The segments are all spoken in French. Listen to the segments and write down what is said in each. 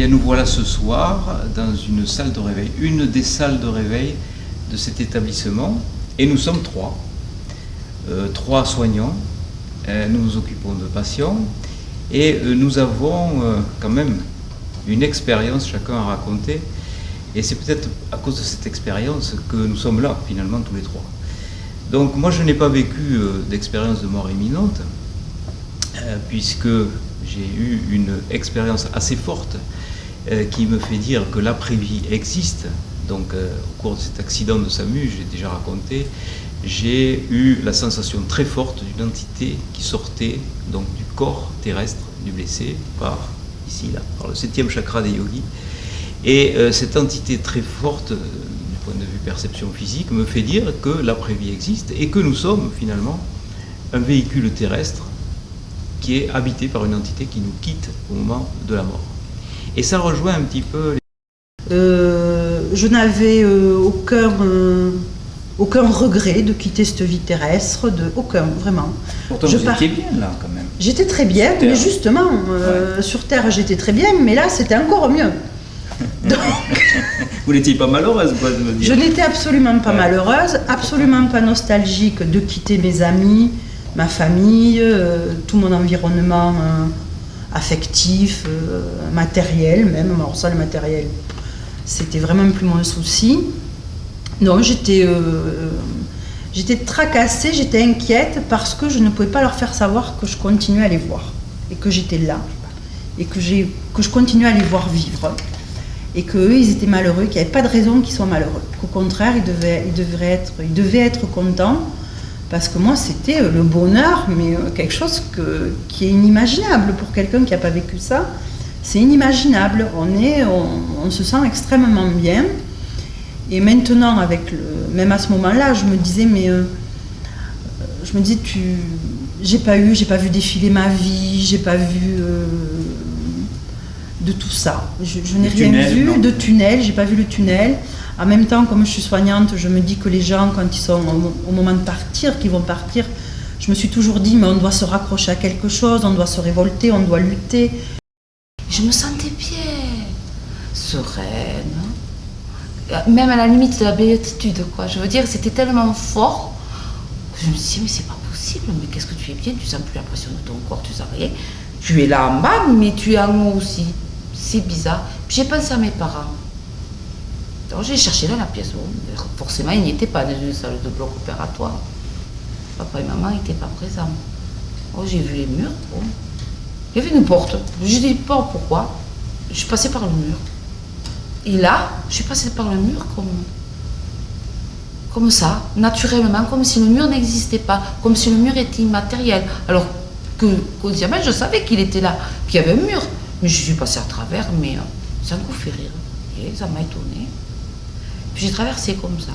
bien, nous voilà ce soir dans une salle de réveil, une des salles de réveil de cet établissement, et nous sommes trois. Trois soignants, nous nous occupons de patients, et nous avons quand même une expérience chacun à raconter, et c'est peut-être à cause de cette expérience que nous sommes là, finalement, tous les trois. Donc moi, je n'ai pas vécu d'expérience de mort imminente, puisque j'ai eu une expérience assez forte qui me fait dire que l'après-vie existe. Donc au cours de cet accident de SAMU, j'ai déjà raconté, j'ai eu la sensation très forte d'une entité qui sortait donc du corps terrestre du blessé par ici, là, par le 7e chakra des yogis. Et cette entité très forte du point de vue perception physique me fait dire que l'après-vie existe et que nous sommes finalement un véhicule terrestre qui est habité par une entité qui nous quitte au moment de la mort. Et ça rejoint un petit peu... Je n'avais aucun regret de quitter cette vie terrestre, aucun, vraiment. Pourtant, vous étiez bien là, quand même. J'étais très bien, mais justement, sur Terre, j'étais très bien, mais là, c'était encore mieux. Donc, vous n'étiez pas malheureuse, quoi, de me dire. Je n'étais absolument pas malheureuse, absolument pas nostalgique de quitter mes amis, ma famille, tout mon environnement affectif, matériel même. Alors ça, le matériel, c'était vraiment plus mon souci. Non, j'étais tracassée, j'étais inquiète parce que je ne pouvais pas leur faire savoir que je continuais à les voir et que j'étais là et que je continuais à les voir vivre et qu'eux, ils étaient malheureux, qu'il n'y avait pas de raison qu'ils soient malheureux, qu'au contraire, ils devaient être contents parce que moi, c'était le bonheur, mais quelque chose qui est inimaginable pour quelqu'un qui n'a pas vécu ça. C'est inimaginable, on se sent extrêmement bien. Et maintenant, même à ce moment-là, je me disais, j'ai pas vu défiler ma vie, j'ai pas vu de tout ça. Je n'ai rien vu de tunnel, j'ai pas vu le tunnel. En même temps, comme je suis soignante, je me dis que les gens, quand ils sont au moment de partir, qu'ils vont partir, je me suis toujours dit, mais on doit se raccrocher à quelque chose, on doit se révolter, on doit lutter. Je me sentais bien, sereine. Même à la limite de la béatitude, quoi. Je veux dire, c'était tellement fort que je me suis dit, mais c'est pas possible, mais qu'est-ce que tu es bien, tu sens plus la pression de ton corps, tu sens rien. Tu es là en bas, mais tu es en haut aussi. C'est bizarre. Puis j'ai pensé à mes parents. Alors j'ai cherché dans la pièce. Bon, forcément, ils n'y étaient pas dans une salle de bloc opératoire. Papa et maman n'étaient pas présents. Oh, j'ai vu les murs. Bon. Il y avait une porte. Je ne dis pas pourquoi. Je suis passée par le mur. Et là, je suis passée par le mur comme ça, naturellement, comme si le mur n'existait pas, comme si le mur était immatériel. Alors que consciemment, je savais qu'il était là, qu'il y avait un mur. Mais je suis passée à travers, mais ça me fait rire. Et ça m'a étonnée. Puis j'ai traversé comme ça.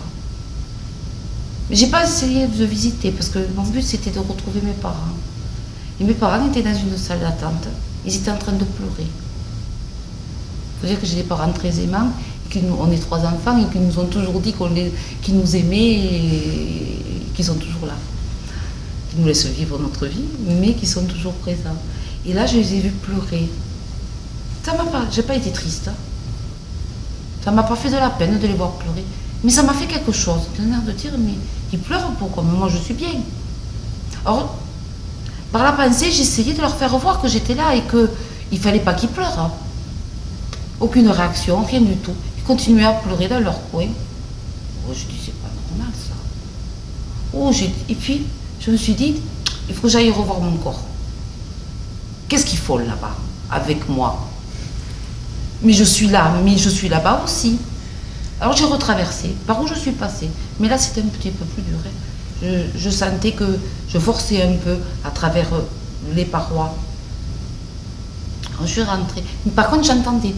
Mais j'ai pas essayé de visiter, parce que mon but, c'était de retrouver mes parents. Et mes parents étaient dans une salle d'attente. Ils étaient en train de pleurer. Il faut dire que j'ai des parents très aimants, on est trois enfants et qu'ils nous ont toujours dit qu'ils nous aimaient et qu'ils sont toujours là. Qu'ils nous laissent vivre notre vie, mais qu'ils sont toujours présents. Et là, je les ai vus pleurer. Ça m'a pas, j'ai pas été triste. Hein. Ça m'a pas fait de la peine de les voir pleurer. Mais ça m'a fait quelque chose. D'un air de dire, mais ils pleurent pourquoi? Moi, je suis bien. Alors, par la pensée, j'essayais de leur faire voir que j'étais là et qu'il ne fallait pas qu'ils pleurent. Hein. Aucune réaction, rien du tout. Ils continuaient à pleurer dans leur coin. Oh, je dis, c'est pas normal ça. Oh, et puis, je me suis dit, il faut que j'aille revoir mon corps. Qu'est-ce qu'ils font là-bas, avec moi? Mais je suis là, mais je suis là-bas aussi. Alors j'ai retraversé, par où je suis passée. Mais là, c'était un petit peu plus dur. Hein. Je sentais que je forçais un peu à travers les parois. Alors, je suis rentrée. Mais par contre, j'entendais.